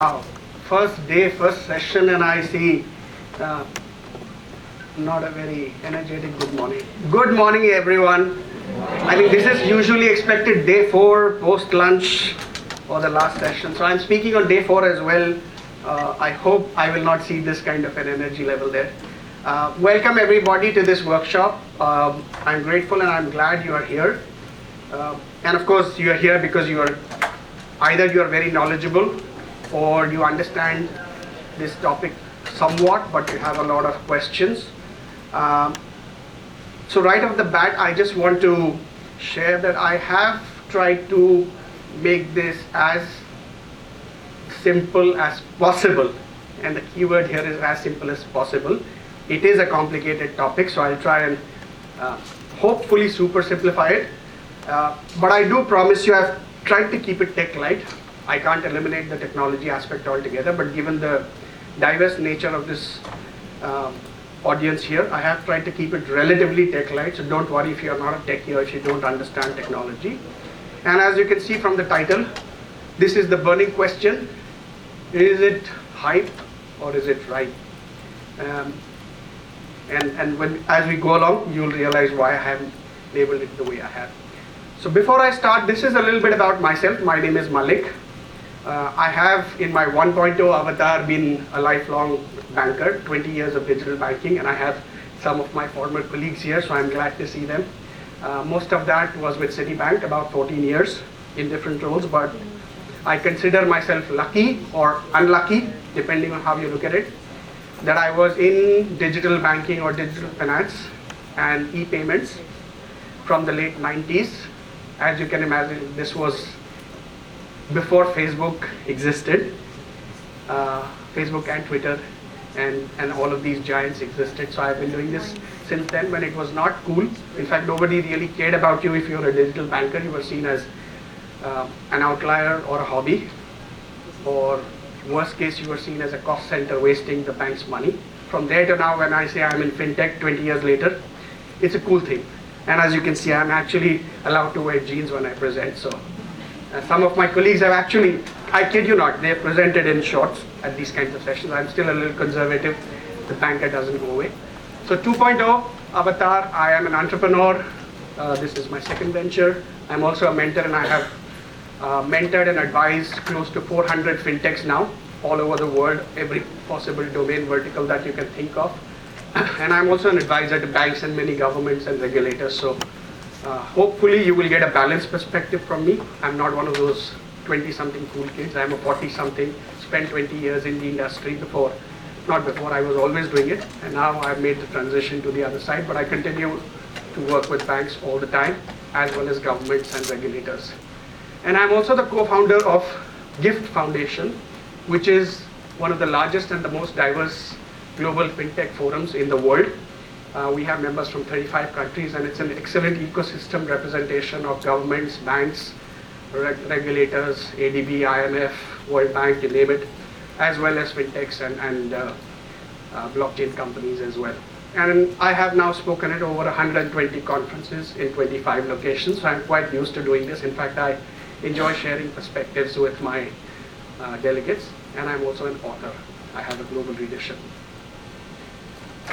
Wow, first day, first session, and I see uh, not a very energetic good morning. Good morning, everyone. I think this is usually expected day 4, post lunch, or the last session. So I'm speaking on day 4 as well. I hope I will not see this kind of an energy level there. Welcome everybody to this workshop. I'm grateful and I'm glad you are here. And of course, you are here because you are very knowledgeable or you understand this topic somewhat, but you have a lot of questions. So right off the bat, I just want to share that I have tried to make this as simple as possible. And the keyword here is as simple as possible. It is a complicated topic, so I'll try and hopefully super simplify it. But I do promise you I've tried to keep it tech light. I can't eliminate the technology aspect altogether, but given the diverse nature of this audience here, I have tried to keep it relatively tech light, so don't worry if you're not a techie or if you don't understand technology. And as you can see from the title, this is the burning question: is it hype or is it right? And as we go along, you'll realize why I haven't labeled it the way I have. So before I start, this is a little bit about myself. My name is Malik. I have in my 1.0 avatar been a lifelong banker, 20 years of digital banking, and I have some of my former colleagues here, so I'm glad to see them. Most of that was with Citibank, about 14 years in different roles, but I consider myself lucky or unlucky, depending on how you look at it, that I was in digital banking or digital finance and e-payments from the late 90s. As you can imagine, this was before Facebook existed. Facebook and Twitter and all of these giants existed. So I've been doing this since then when it was not cool. In fact, nobody really cared about you if you're a digital banker. You were seen as an outlier or a hobby, or worst case, you were seen as a cost center wasting the bank's money. From there to now, when I say I'm in fintech 20 years later, it's a cool thing. And as you can see, I'm actually allowed to wear jeans when I present. So some of my colleagues have actually, I kid you not, they've presented in shorts at these kinds of sessions. I'm still a little conservative. The banker doesn't go away. So 2.0 avatar, I am an entrepreneur. This is my second venture. I'm also a mentor, and I have mentored and advised close to 400 fintechs now, all over the world, every possible domain vertical that you can think of. And I'm also an advisor to banks and many governments and regulators. So hopefully you will get a balanced perspective from me. I'm not one of those 20-something cool kids. I'm a 40-something, spent 20 years in the industry before. Not before, I was always doing it. And now I've made the transition to the other side, but I continue to work with banks all the time, as well as governments and regulators. And I'm also the co-founder of GIFT Foundation, which is one of the largest and the most diverse global fintech forums in the world. We have members from 35 countries, and it's an excellent ecosystem representation of governments, banks, regulators, ADB, IMF, World Bank, you name it, as well as fintechs and blockchain companies as well. And I have now spoken at over 120 conferences in 25 locations, so I'm quite used to doing this. In fact, I enjoy sharing perspectives with my delegates, and I'm also an author. I have a global readership.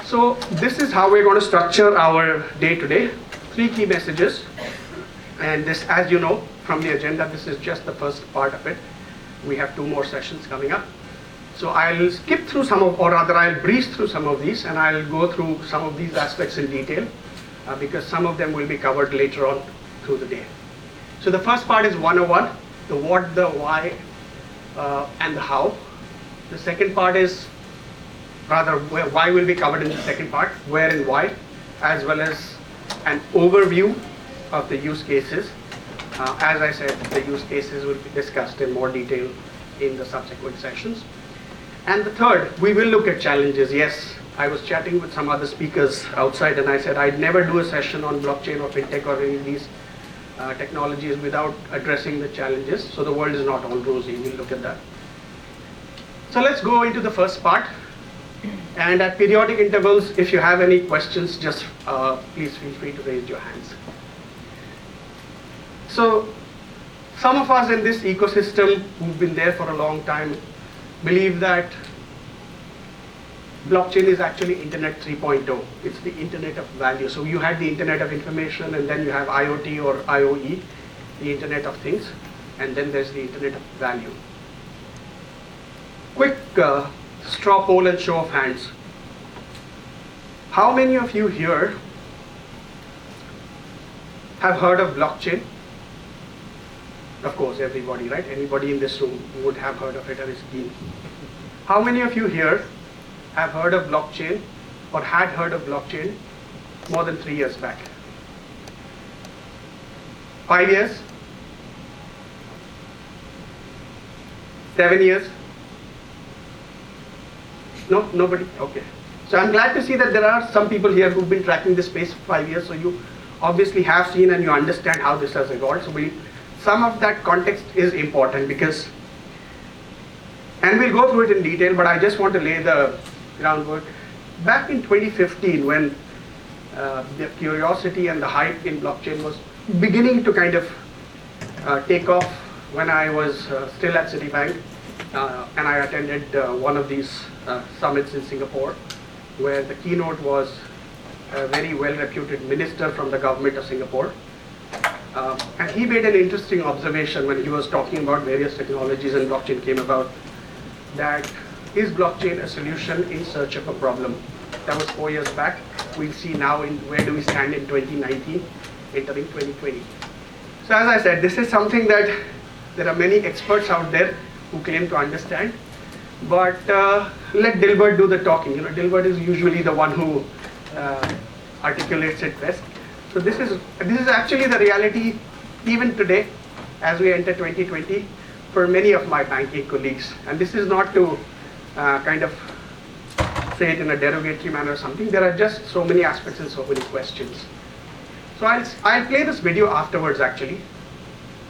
So this is how we're going to structure our day today. 3 key messages, and this, as you know from the agenda, this is just the first part of it. We have 2 more sessions coming up. So I'll skip through some of, or rather I'll breeze through some of these, and I'll go through some of these aspects in detail because some of them will be covered later on through the day. So the first part is 101, the what, the why, and the how. The second part is, rather, why will be covered in the second part, where and why, as well as an overview of the use cases. As I said, the use cases will be discussed in more detail in the subsequent sessions. And the third, we will look at challenges. Yes, I was chatting with some other speakers outside, and I said I'd never do a session on blockchain or fintech or any of these technologies without addressing the challenges. So the world is not all rosy. We'll look at that. So let's go into the first part. And at periodic intervals, if you have any questions, just please feel free to raise your hands. So some of us in this ecosystem who've been there for a long time believe that blockchain is actually Internet 3.0. It's the Internet of value. So you had the Internet of information, and then you have IoT or IoE, the Internet of things, and then there's the Internet of value. Quick straw poll and show of hands. How many of you here have heard of blockchain? Of course, everybody, right? Anybody in this room would have heard of it or is keen. How many of you here have heard of blockchain or had heard of blockchain more than 3 years back? 5 years? 7 years? No? Nobody? Okay. So I'm glad to see that there are some people here who've been tracking this space for 5 years, so you obviously have seen and you understand how this has evolved. So some of that context is important because, and we'll go through it in detail, but I just want to lay the groundwork. Back in 2015, when the curiosity and the hype in blockchain was beginning to kind of take off, when I was still at Citibank, and I attended one of these summits in Singapore, where the keynote was a very well-reputed minister from the government of Singapore. And he made an interesting observation when he was talking about various technologies and blockchain came about, that is blockchain a solution in search of a problem? That was 4 years back. We'll see now where do we stand in 2019, entering 2020. So as I said, this is something that there are many experts out there who claim to understand, but let Dilbert do the talking. You know, Dilbert is usually the one who articulates it best. So this is actually the reality even today as we enter 2020 for many of my banking colleagues. And this is not to kind of say it in a derogatory manner or something. There are just so many aspects and so many questions. So I'll play this video afterwards actually.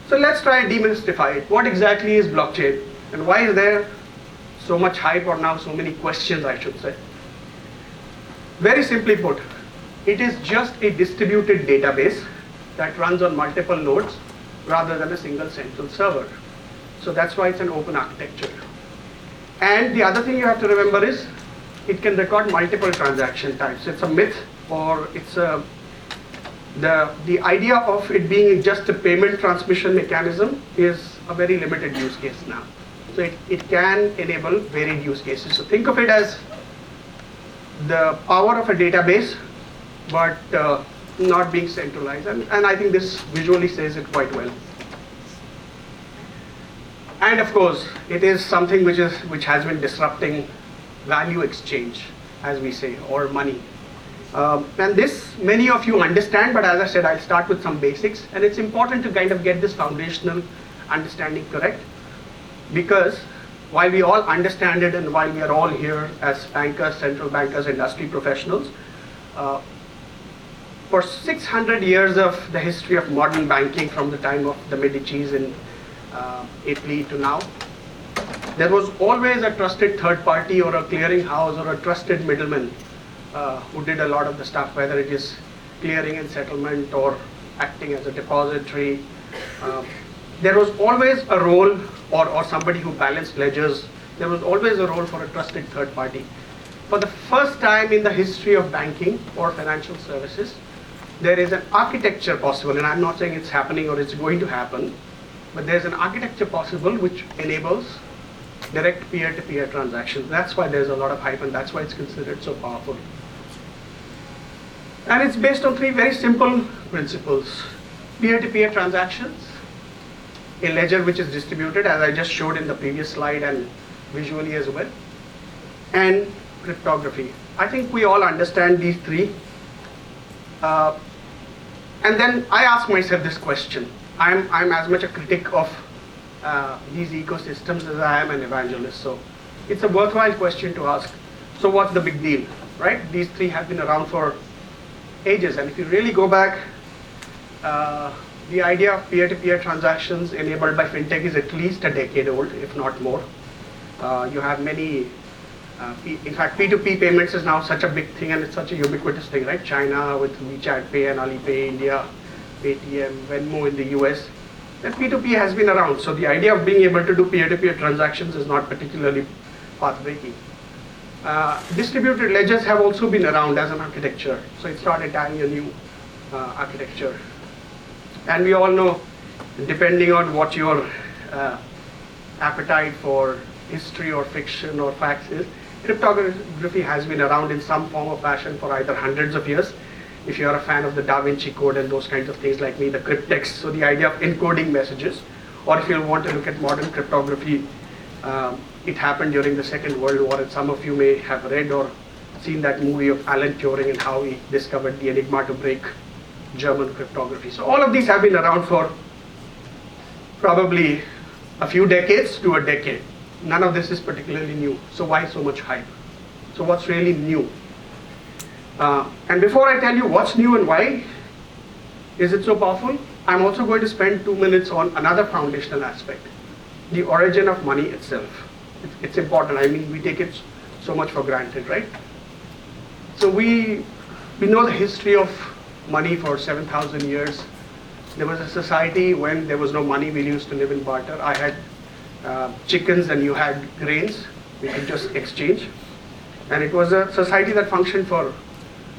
So let's try and demystify it. What exactly is blockchain and why is there so much hype or now so many questions, I should say? Very simply put, it is just a distributed database that runs on multiple nodes rather than a single central server. So that's why it's an open architecture. And the other thing you have to remember is it can record multiple transaction types. It's a myth, or it's the idea of it being just a payment transmission mechanism is a very limited use case now. So it can enable varied use cases. So think of it as the power of a database, but not being centralized. And I think this visually says it quite well. And of course, it is something which has been disrupting value exchange, as we say, or money. And this many of you understand, but as I said, I'll start with some basics. And it's important to kind of get this foundational understanding correct, because while we all understand it and while we are all here as bankers, central bankers, industry professionals, for 600 years of the history of modern banking, from the time of the Medicis in Italy to now, there was always a trusted third party or a clearing house or a trusted middleman who did a lot of the stuff, whether it is clearing and settlement or acting as a depository. There was always a role, or somebody who balanced ledgers. There was always a role for a trusted third party. For the first time in the history of banking or financial services, there is an architecture possible, and I'm not saying it's happening or it's going to happen, but there's an architecture possible which enables direct peer-to-peer transactions. That's why there's a lot of hype, and that's why it's considered so powerful. And it's based on three very simple principles. Peer-to-peer transactions, a ledger which is distributed, as I just showed in the previous slide and visually as well, and cryptography. I think we all understand these three. And then I ask myself this question. I'm as much a critic of these ecosystems as I am an evangelist. So it's a worthwhile question to ask. So what's the big deal, right? These three have been around for ages. And if you really go back, the idea of peer-to-peer transactions enabled by Fintech is at least a decade old, if not more. You have many, in fact, P2P payments is now such a big thing, and it's such a ubiquitous thing, right? China with WeChat Pay and Alipay, India, Paytm, Venmo in the US. then P2P has been around. So the idea of being able to do peer-to-peer transactions is not particularly path-breaking. Distributed ledgers have also been around as an architecture. So it's not entirely a new architecture. And we all know, depending on what your appetite for history or fiction or facts is, cryptography has been around in some form or fashion for either hundreds of years. If you're a fan of the Da Vinci Code and those kinds of things like me, the cryptex, so the idea of encoding messages, or if you want to look at modern cryptography, it happened during the Second World War, and some of you may have read or seen that movie of Alan Turing and how he discovered the enigma to break German cryptography. So all of these have been around for probably a few decades to a decade. None of this is particularly new. So why so much hype? So what's really new? And before I tell you what's new and why is it so powerful, I'm also going to spend 2 minutes on another foundational aspect, the origin of money itself. It's important. I mean, we take it so much for granted, right? So we know the history of money for 7,000 years. There was a society when there was no money, we used to live in barter. I had chickens and you had grains. We could just exchange. And it was a society that functioned for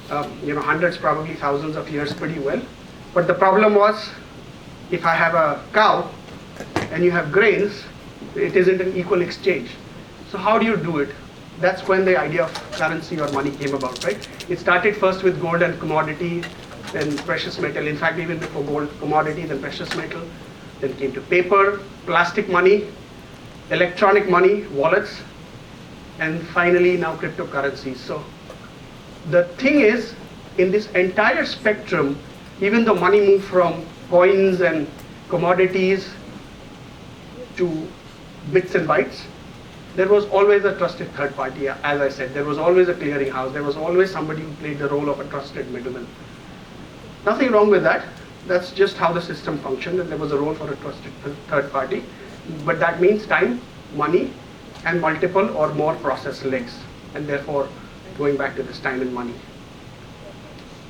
hundreds, probably thousands of years pretty well. But the problem was, if I have a cow and you have grains, it isn't an equal exchange. So how do you do it? That's when the idea of currency or money came about, right? It started first with gold and commodity, then precious metal. In fact, even before gold, commodity, then precious metal. Then came to paper, plastic money, electronic money, wallets, and finally now cryptocurrencies. So the thing is, in this entire spectrum, even though money moved from coins and commodities to bits and bytes, there was always a trusted third party. As I said, there was always a clearing house. There was always somebody who played the role of a trusted middleman. Nothing wrong with that. That's just how the system functioned, and there was a role for a trusted third party. But that means time, money, and multiple or more process legs, and therefore going back to this time and money.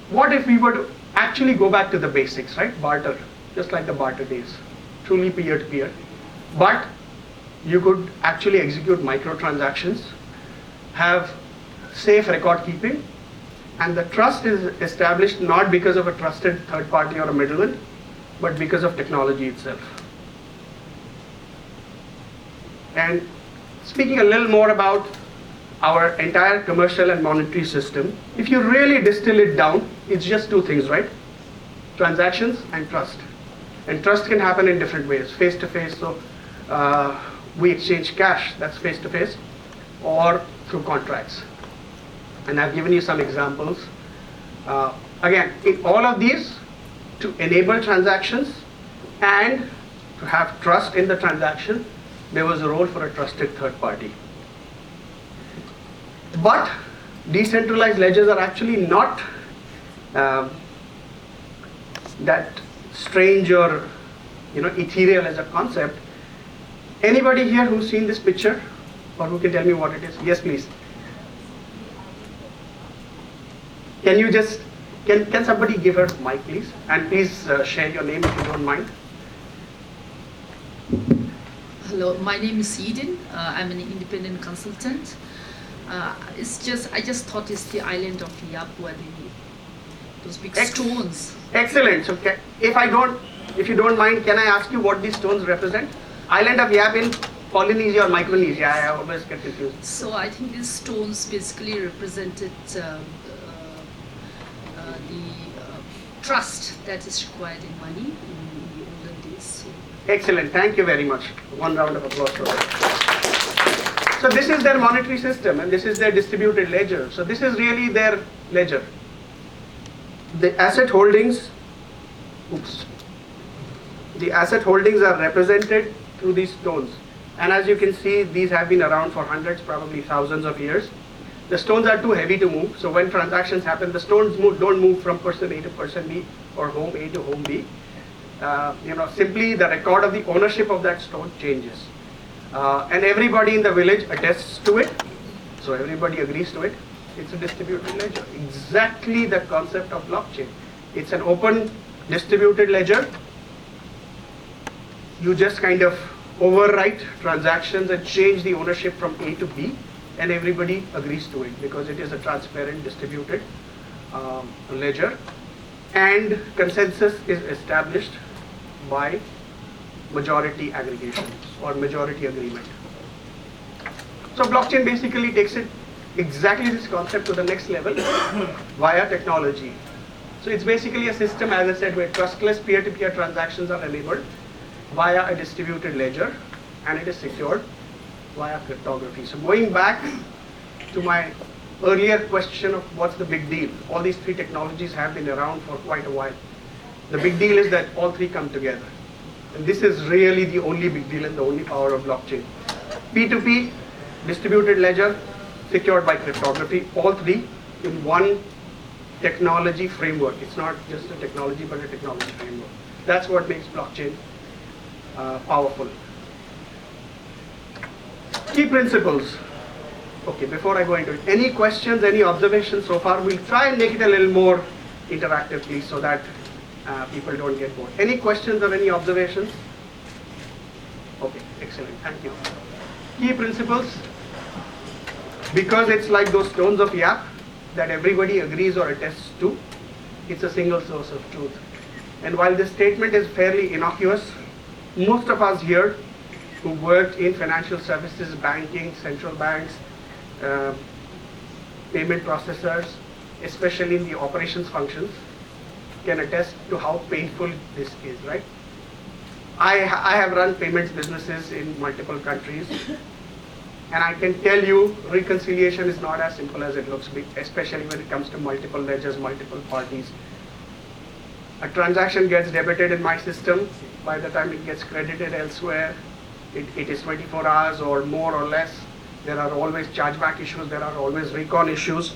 What if we were to actually go back to the basics, right? Barter, just like the barter days, truly peer-to-peer. But you could actually execute microtransactions, have safe record keeping, and the trust is established not because of a trusted third party or a middleman, but because of technology itself. And speaking a little more about our entire commercial and monetary system, if you really distill it down, it's just two things, right? Transactions and trust. And trust can happen in different ways, face-to-face. So we exchange cash, that's face-to-face, or through contracts. And I've given you some examples. Again, in all of these, to enable transactions and to have trust in the transaction, there was a role for a trusted third party. But decentralized ledgers are actually not that strange or ethereal as a concept. Anybody here who's seen this picture, or who can tell me what it is? Yes, please. Can you just, can somebody give her mic, please? And please share your name if you don't mind. Hello, my name is Eden. I'm an independent consultant. I just thought it's the island of Yap where those big stones. Excellent. So if you don't mind, can I ask you what these stones represent? Island of Yap in Polynesia or Micronesia? I always get confused. So I think these stones basically represented the trust that is required in money in the olden days. So. Excellent. Thank you very much. One round of applause for that. So this is their monetary system, and this is their distributed ledger. So this is really their ledger. The asset holdings, the asset holdings are represented through these stones. And as you can see, these have been around for hundreds, probably thousands of years. The stones are too heavy to move, so when transactions happen, the stones don't move from person A to person B or home A to home B. Simply the record of the ownership of that stone changes. And everybody in the village attests to it, so everybody agrees to it. It's a distributed ledger. Exactly the concept of blockchain. It's an open distributed ledger you just kind of overwrite transactions and change the ownership from A to B, and everybody agrees to it because it is a transparent, distributed ledger, and consensus is established by majority aggregations or majority agreement. So blockchain basically takes it exactly this concept to the next level via technology. So it's basically a system, as I said, where trustless peer-to-peer transactions are enabled via a distributed ledger, and it is secured via cryptography. So going back to my earlier question of what's the big deal, all these three technologies have been around for quite a while. The big deal is that all three come together. And this is really the only big deal and the only power of blockchain. P2P, distributed ledger, secured by cryptography, all three in one technology framework. It's not just a technology, but a technology framework. That's what makes blockchain powerful. Key principles. Okay, before I go into it, any questions, any observations so far? We'll try and make it a little more interactive, please, so that people don't get bored. Any questions or any observations? Okay, excellent, thank you. Key principles. Because it's like those stones of Yap that everybody agrees or attests to, it's a single source of truth. And while this statement is fairly innocuous, most of us here who worked in financial services, banking, central banks, payment processors, especially in the operations functions, can attest to how painful this is, right? I have run payments businesses in multiple countries, and I can tell you reconciliation is not as simple as it looks, especially when it comes to multiple ledgers, multiple parties. A transaction gets debited in my system. By the time it gets credited elsewhere, it is 24 hours or more or less. There are always chargeback issues. There are always recon issues.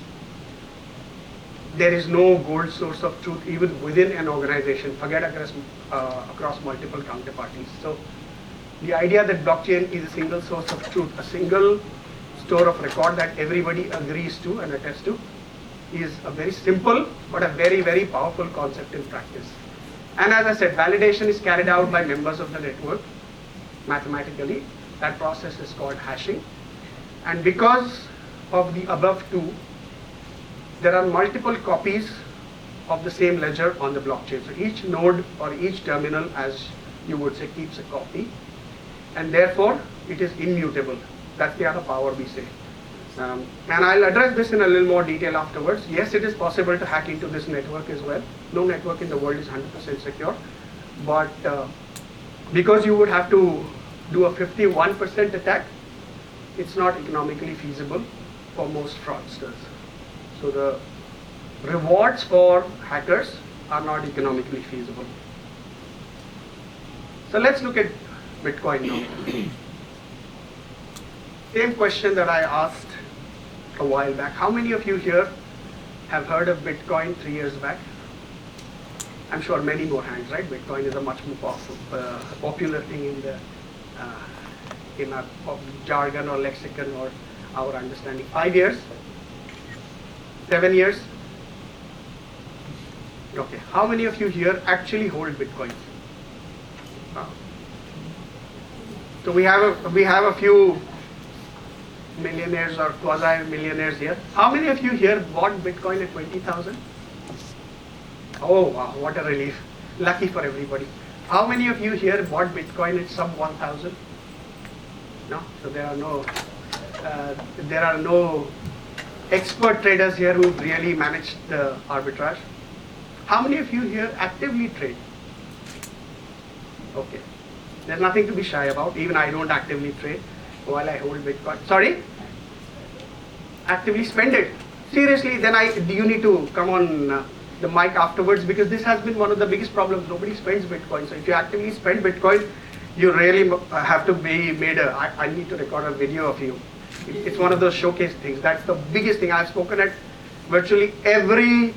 There is no gold source of truth even within an organization. Forget across multiple counterparties. So the idea that blockchain is a single source of truth, a single store of record that everybody agrees to and attests to, is a very simple but a very, very powerful concept in practice. And as I said, validation is carried out by members of the network mathematically. That process is called hashing. And because of the above two, there are multiple copies of the same ledger on the blockchain. So each node or each terminal, as you would say, keeps a copy. And therefore, it is immutable. That's the other power we say. And I'll address this in a little more detail afterwards. Yes, it is possible to hack into this network as well. No network in the world is 100% secure. But because you would have to do a 51% attack, it's not economically feasible for most fraudsters. So the rewards for hackers are not economically feasible. So let's look at Bitcoin now. Same question that I asked a while back. How many of you here have heard of Bitcoin 3 years back? I'm sure many more hands, right? Bitcoin is a much more powerful, popular thing in our jargon or lexicon or our understanding. 5 years? 7 years? Okay. How many of you here actually hold Bitcoin? So we have a few millionaires or quasi-millionaires here. How many of you here bought Bitcoin at 20,000? Oh wow, what a relief. Lucky for everybody. How many of you here bought Bitcoin at sub 1,000? No? So there are no expert traders here who really managed the arbitrage. How many of you here actively trade? Okay. There's nothing to be shy about. Even I don't actively trade while I hold Bitcoin. Sorry? Actively spend it. Seriously, then you need to come on the mic afterwards, because this has been one of the biggest problems. Nobody spends Bitcoin. So if you actively spend Bitcoin, you really have to be made I need to record a video of you. It's one of those showcase things. That's the biggest thing. I've spoken at virtually every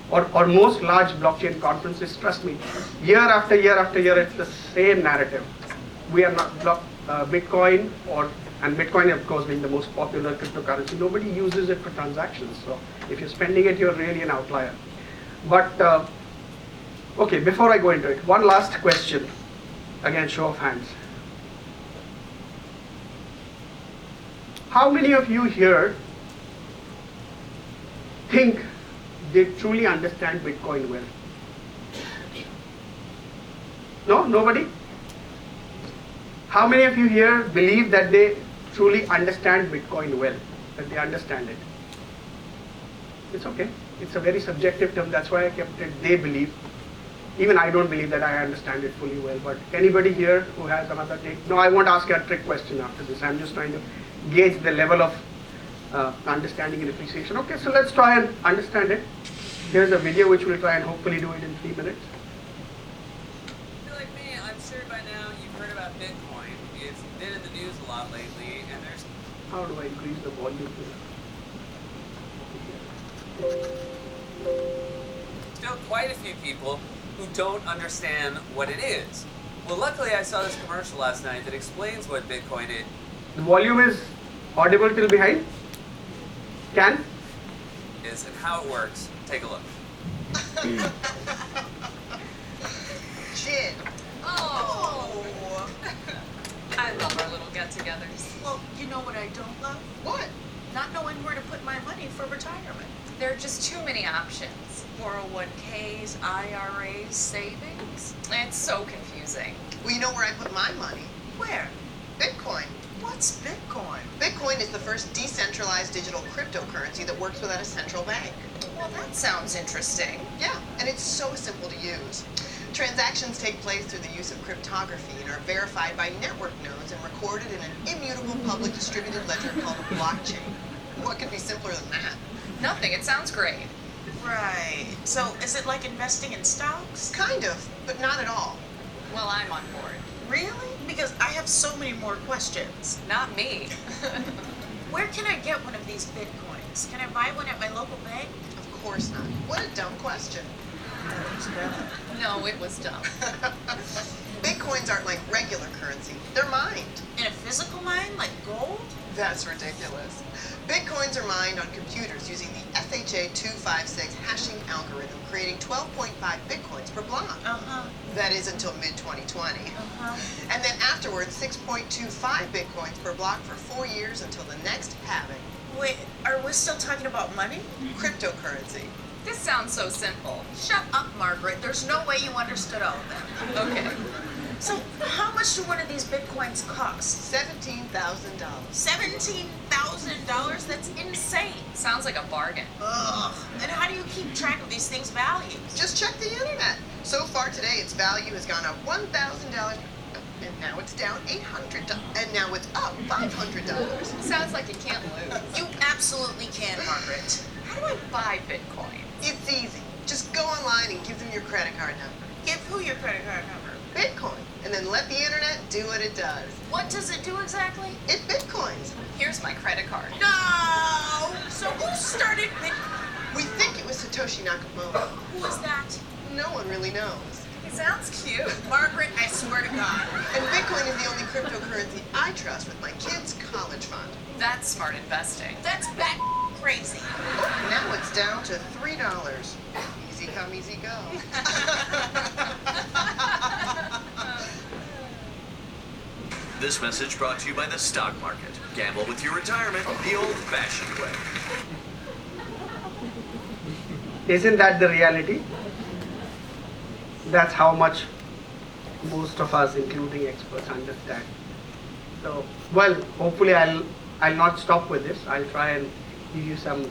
or most large blockchain conferences. Trust me, year after year after year, it's the same narrative. We are not Bitcoin, and Bitcoin of course being the most popular cryptocurrency, nobody uses it for transactions. So if you're spending it, you're really an outlier. But okay, before I go into it, one last question. Again, show of hands. How many of you here think they truly understand Bitcoin well? No? Nobody? How many of you here believe that they truly understand Bitcoin well? That they understand it? It's okay. It's a very subjective term. That's why I kept it they believe. Even I don't believe that I understand it fully well. But anybody here who has another take? No, I won't ask you a trick question after this. I'm just trying to gauge the level of understanding and appreciation. Okay, so let's try and understand it. Here's a video which we'll try and hopefully do it in 3 minutes. If you're like me, I'm sure by now you've heard about Bitcoin. It's been in the news a lot lately, and there's How do I increase the volume still quite a few people who don't understand what it is. Well, luckily I saw this commercial last night that explains what Bitcoin is. The volume is audible till behind? Can? And how it works. Take a look. Jin. Oh. I love our little get-togethers. Well, you know what I don't love? What? Not knowing where to put my money for retirement. There are just too many options. 401ks, IRAs, savings. It's so confusing. Well, you know where I put my money? Where? Bitcoin. What's Bitcoin? Bitcoin is the first decentralized digital cryptocurrency that works without a central bank. Well, that sounds interesting. Yeah, and it's so simple to use. Transactions take place through the use of cryptography and are verified by network nodes and recorded in an immutable public distributed ledger called a blockchain. What could be simpler than that? Nothing. It sounds great. Right. So is it like investing in stocks? Kind of, but not at all. Well, I'm on board. Really? Because I have so many more questions. Not me. Where can I get one of these Bitcoins? Can I buy one at my local bank? Of course not. What a dumb question. No, it was dumb. Bitcoins aren't like regular currency. They're mined. In a physical mine, like gold? That's ridiculous. Bitcoins are mined on computers using the SHA-256 hashing algorithm, creating 12.5 Bitcoins per block. Uh-huh. That is until mid-2020. Uh-huh. And then afterwards, 6.25 Bitcoins per block for 4 years until the next halving. Wait, are we still talking about money? Cryptocurrency. This sounds so simple. Shut up, Margaret. There's no way you understood all of that. Okay. So, how much do one of these Bitcoins cost? $17,000. $17,000? That's insane. Sounds like a bargain. Ugh. And how do you keep track of these things' values? Just check the internet. So far today, its value has gone up $1,000, and now it's down $800, and now it's up $500. Sounds like you can't lose. You absolutely can, Margaret. How do I buy Bitcoin? It's easy. Just go online and give them your credit card number. Give who your credit card number? Bitcoin. And then let the internet do what it does. What does it do exactly? It Bitcoins. Here's my credit card. No! So who started Bitcoin? We think it was Satoshi Nakamoto. Who is that? No one really knows. It sounds cute. Margaret, I swear to God. And Bitcoin is the only cryptocurrency I trust with my kids' college fund. That's smart investing. That's bat crazy. Oh, now it's down to $3. Easy come, easy go. This message brought to you by the stock market. Gamble with your retirement the old-fashioned way. Isn't that the reality? That's how much most of us, including experts, understand. So, well, hopefully I'll not stop with this. I'll try and give you some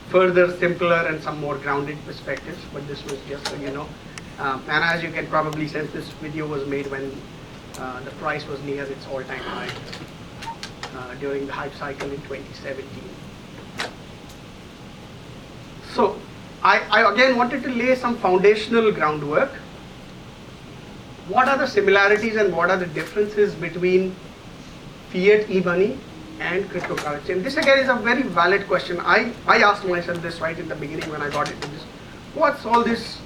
further simpler and some more grounded perspectives, but this was just so you know. And as you can probably sense, this video was made when the price was near its all-time high during the hype cycle in 2017. So I again wanted to lay some foundational groundwork. What are the similarities and what are the differences between fiat e-money and cryptocurrency? And this again is a very valid question. I asked myself this right in the beginning when I got into this. What's all this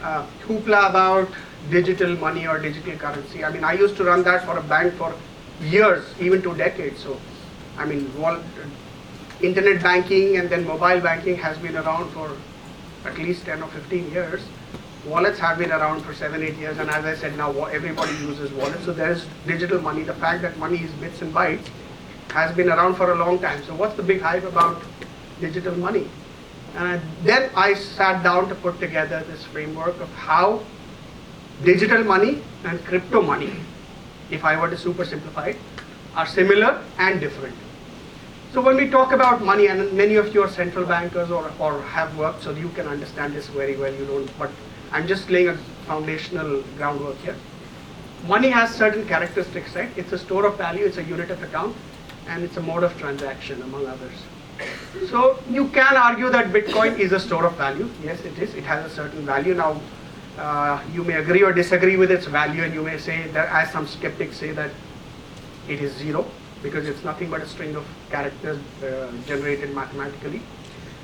hoopla about digital money or digital currency? I mean, I used to run that for a bank for years, even 2 decades. So, I mean, internet banking and then mobile banking has been around for at least 10 or 15 years. Wallets have been around for 7-8 years, and as I said, now everybody uses wallets. So there is digital money. The fact that money is bits and bytes has been around for a long time. So what's the big hype about digital money? And then I sat down to put together this framework of how digital money and crypto money, if I were to super simplify it, are similar and different. So when we talk about money, and many of you are central bankers or have worked, so you can understand this very well, you don't, but I'm just laying a foundational groundwork here. Money has certain characteristics, right? It's a store of value, it's a unit of account, and it's a mode of transaction, among others. So you can argue that Bitcoin is a store of value. Yes, it is. It has a certain value. Now, you may agree or disagree with its value, and you may say that, as some skeptics say, that it is zero, because it's nothing but a string of characters generated mathematically.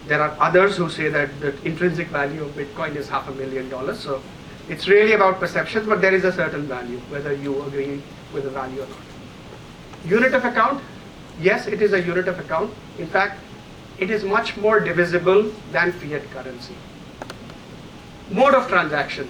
There are others who say that the intrinsic value of Bitcoin is $500,000. So it's really about perceptions, but there is a certain value, whether you agree with the value or not. Unit of account, yes, it is a unit of account. In fact, it is much more divisible than fiat currency. Mode of transaction,